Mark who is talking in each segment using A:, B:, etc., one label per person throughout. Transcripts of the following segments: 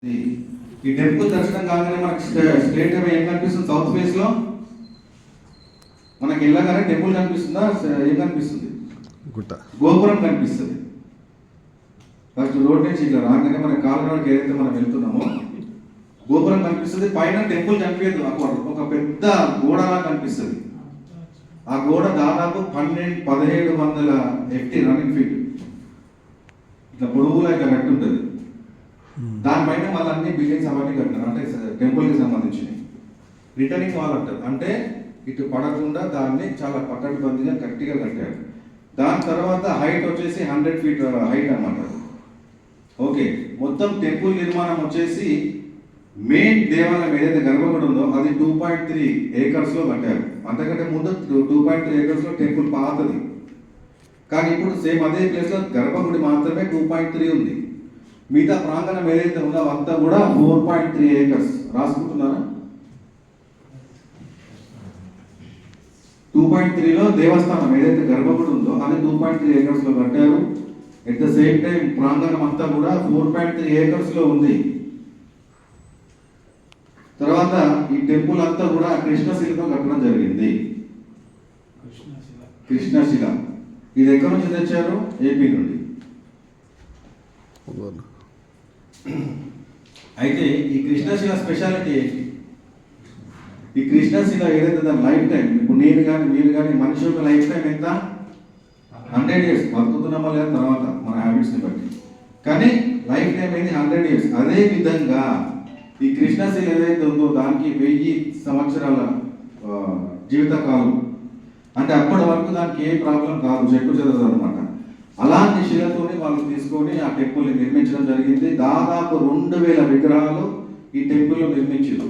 A: ఈ టెంపుల్ దర్శనం కాగానే మనకి స్ట్రేట్ గా ఏం కనిపిస్తుంది? సౌత్ ఫేస్ లో మనకి వెళ్ళగానే టెంపుల్ కనిపిస్తుందా? ఏం కనిపిస్తుంది? గుట్ట, గోపురం కనిపిస్తుంది. ఫస్ట్ రోడ్ నుంచి ఇట్లా రాగానే మన కాలరాడికి ఏదైతే మనం వెళ్తున్నామో గోపురం కనిపిస్తుంది. పైన టెంపుల్ కనిపించదు, ఒక పెద్ద గోడలా కనిపిస్తుంది. ఆ గోడ దాదాపు 1700 FT రన్నింగ్ ఫీట్ ఇట్లా పొడవులా ఇట్లా కట్టి ఉంటుంది. దానిపైన మళ్ళీ అన్ని బిల్డింగ్స్ అవన్నీ కట్టినారు, అంటే టెంపుల్కి సంబంధించినవి. రిటర్నింగ్ వాల్ అంటారు, అంటే ఇటు పడకుండా దాన్ని చాలా పకడ్బందీగా గట్టిగా కట్టారు. దాని తర్వాత హైట్ వచ్చేసి 100 feet హైట్ అన్నమాట. ఓకే, మొత్తం టెంపుల్ నిర్మాణం వచ్చేసి మెయిన్ దేవాలయం ఏదైతే గర్భగుడి ఉందో అది 2.3 acres లో కట్టారు. అంతకంటే ముందు 2.3 acres లో టెంపుల్ పాతది, కానీ ఇప్పుడు సేమ్ అదే ప్లేస్ లో గర్భగుడి మాత్రమే 2.3 ఉంది. మిగతా ప్రాంగణం ఏదైతే ఉందో అంతా కూడా 4.3 acres. రాసుకుంటున్నారా? 2.3లో దేవస్థానం ఏదైతే గర్భగుడి ఉందో అది 2.3 acres లో కట్టారు. ఎట్ ద సేమ్ టైం ప్రాంగణం అంతా కూడా 4.3 acres లో ఉంది. తర్వాత ఈ టెంపుల్ అంతా కూడా కృష్ణశిలతో కట్టడం జరిగింది. కృష్ణశిల ఇది ఎక్కడి నుంచి తెచ్చారు? ఏపీ నుండి. అయితే ఈ కృష్ణశిల స్పెషాలిటీ ఏంటి? ఈ కృష్ణశిల ఏదైతే దాని లైఫ్ టైం, ఇప్పుడు నేను కానీ మీరు కానీ మనిషి యొక్క లైఫ్ టైం ఎంత? 100 years. బతుకుతున్నామా లేదా తర్వాత మన హ్యాబిట్స్ని బట్టి, కానీ లైఫ్ టైం ఏంది 100 years. అదే విధంగా ఈ కృష్ణశిల ఏదైతే ఉందో దానికి 1000 సంవత్సరాల జీవితకాలం, అంటే అప్పటి వరకు దానికి ఏ ప్రాబ్లం కాదు, చెట్టు చెదరదు అనమాట. అలాంటి శిలతోని వాళ్ళు తీసుకొని ఆ టెంపుల్ని నిర్మించడం జరిగింది. దాదాపు 2000 విగ్రహాలు ఈ టెంపుల్లో నిర్మించారు.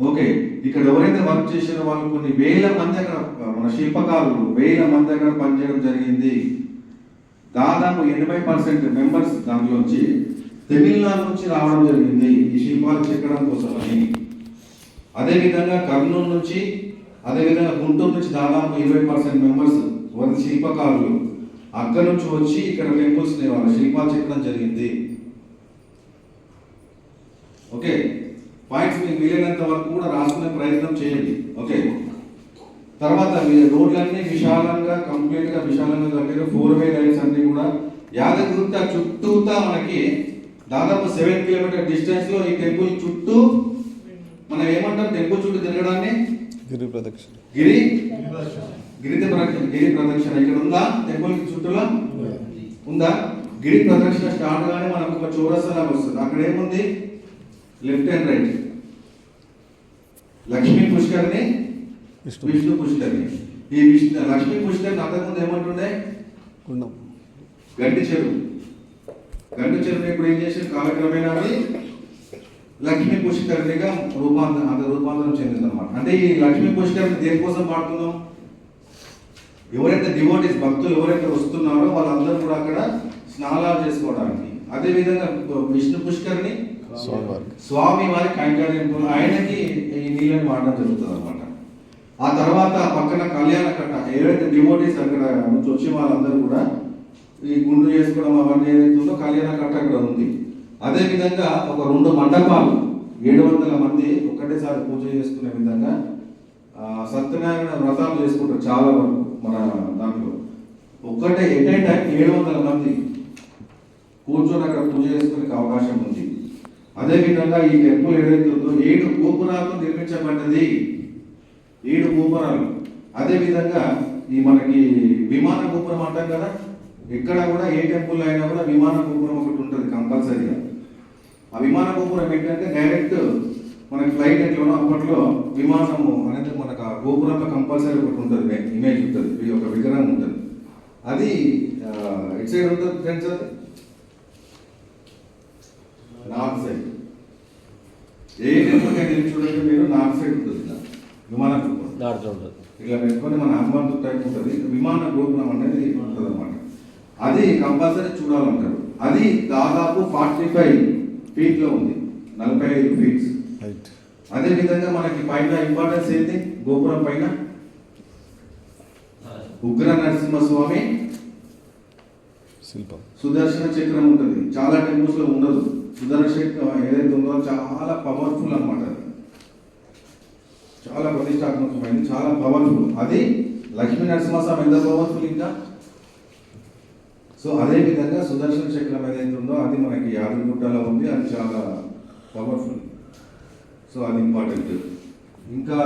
A: ఓకే, ఇక్కడ ఎవరైతే వర్క్ చేసారో వాళ్ళు కొన్ని వేల మంది అక్కడ, మన శిల్పకారులు 1000 మంది అక్కడ పనిచేయడం జరిగింది. దాదాపు 80% మెంబర్స్ దాంట్లోంచి తమిళనాడు నుంచి రావడం జరిగింది ఈ శిల్పాలు చెక్కడం కోసం అని. అదేవిధంగా కర్నూలు నుంచి, అదేవిధంగా గుంటూరు నుంచి దాదాపు 20% మెంబర్స్ శిల్పకారులు అక్కడ నుంచి వచ్చి ఇక్కడ టెంపుల్స్ వాళ్ళ శిల్పాలు చెక్కడం జరిగింది. ఓకే, పాయింట్స్ మీకు వీలైనంత వరకు కూడా రాసుకునే ప్రయత్నం చేయండి. ఓకే, తర్వాత రోడ్లన్నీ విశాలంగా, కంప్లీట్గా విశాలంగా కట్టారు. 4-way లైన్స్ అన్ని కూడా యాదగిరిగుట్ట చుట్టూతా మనకి దాదాపు 7 kilometer డిస్టెన్స్ లో ఈ టెంపుల్ చుట్టూ మనం ఏమంటాం? టెంపుల్ చుట్టూ తిరగడాన్ని గిరి ప్రదక్షిణ, గిరి ప్రదక్షిణ ఇక్కడ ఉందా? టెంపుల్ చుట్టూలో ఉందా? గిరి ప్రదక్షిణ స్టార్ట్ గానే మనకు ఒక చౌరస్తా వస్తుంది. అక్కడ ఏముంది? లెఫ్ట్ అండ్ రైట్ లక్ష్మీ పుష్కరిణి, విష్ణు పుష్కరిణి. ఈ లక్ష్మీ పుష్కరిణి అంతకుముందు ఏమంటుండే? గండి చెరువు. గండి చెరువుని ఇప్పుడు ఏం చేసి కాలక్రమేణా లక్ష్మీ పుష్కరిణిగా రూపాంతరం చెందింది అనమాట. అంటే ఈ లక్ష్మీ పుష్కరిణి దేనికోసం వాడుతున్నాం? ఎవరైతే డివోటీస్, భక్తులు ఎవరైతే వస్తున్నారో వాళ్ళందరూ కూడా అక్కడ స్నానాలు చేసుకోవడానికి. అదేవిధంగా విష్ణు పుష్కరిణి స్వామి వారి కైంకర్యం, ఆయనకి ఈ నీళ్ళని వాడడం జరుగుతుంది అనమాట. ఆ తర్వాత పక్కన కళ్యాణ కట్ట, ఏవైతే డివోటీస్ అక్కడ నుంచి వచ్చి వాళ్ళందరూ కూడా ఈ గుండు చేసుకోవడం అవన్నీ ఏదైతే ఉందో కళ్యాణ కట్ట అక్కడ ఉంది. అదేవిధంగా ఒక 2 మండపాలు 700 మంది ఒక్కటేసారి పూజ చేసుకునే విధంగా సత్యనారాయణ వ్రతాలు చేసుకుంటారు చాలా వరకు మన దాంట్లో. ఒక్కటే ఎట్ ఏ టైం 700 మంది కూర్చొని అక్కడ పూజ చేసుకునే అవకాశం ఉంది. అదేవిధంగా ఈ టెంపుల్ ఏదైతే ఉందో 7 గోపురాలు నిర్మించబడ్డది. 7 గోపురాలు. అదేవిధంగా ఈ మనకి విమాన గోపురం అంటాం కదా, ఇక్కడ కూడా ఏ టెంపుల్ అయినా కూడా విమాన గోపురం ఒకటి ఉంటుంది కంపల్సరీగా. ఆ విమాన గోపురం ఏంటంటే డైరెక్ట్ మనకి ఫ్లైట్ ఎట్లనో అప్పట్లో విమానము అనేది మనకు ఆ గోపురంలో కంపల్సరీ ఒకటి ఉంటుంది, ఇమేజ్ ఉంటుంది, ఒక విగ్రహం ఉంటుంది. అది ఎట్ సైడ్ ఉంటుంది ఫ్రెండ్స్? అది నార్త్ సైడ్. ఏ టెంపుల్ అయితే చూడండి మీరు, నార్త్ సైడ్ ఉంటుంది విమాన గోపురం. ఇట్లా పెట్టుకొని మన హనుమంతు టైప్ ఉంటుంది విమాన గోపురం అనేది ఉంటుంది అనమాట. అది కంపల్సరీ చూడాలంటారు. అది దాదాపు 45 feet లో ఉంది, 45 feet. అదేవిధంగా మనకి పైన ఇంపార్టెన్స్ ఏంటి? గోపురం పైన ఉగ్ర నరసింహస్వామి శిల్పం, సుదర్శన చక్రం ఉంటుంది. చాలా టెంపుల్స్ లో ఉండదు. సుదర్శన్ చక్రం ఏదైతే ఉందో చాలా పవర్ఫుల్ అన్నమాట. చాలా ప్రతిష్టాత్మకమైనది, చాలా పవర్ఫుల్. అది లక్ష్మీ నరసింహస్వామి ఎంత పవర్ఫుల్ ఇంకా. సో అదే విధంగా సుదర్శన చక్రం ఏదైతే ఉందో అది మనకి యాదగిరిగుట్టలో ఉంది, అది చాలా పవర్ఫుల్. సో అది ఇంపార్టెంట్. ఇంకా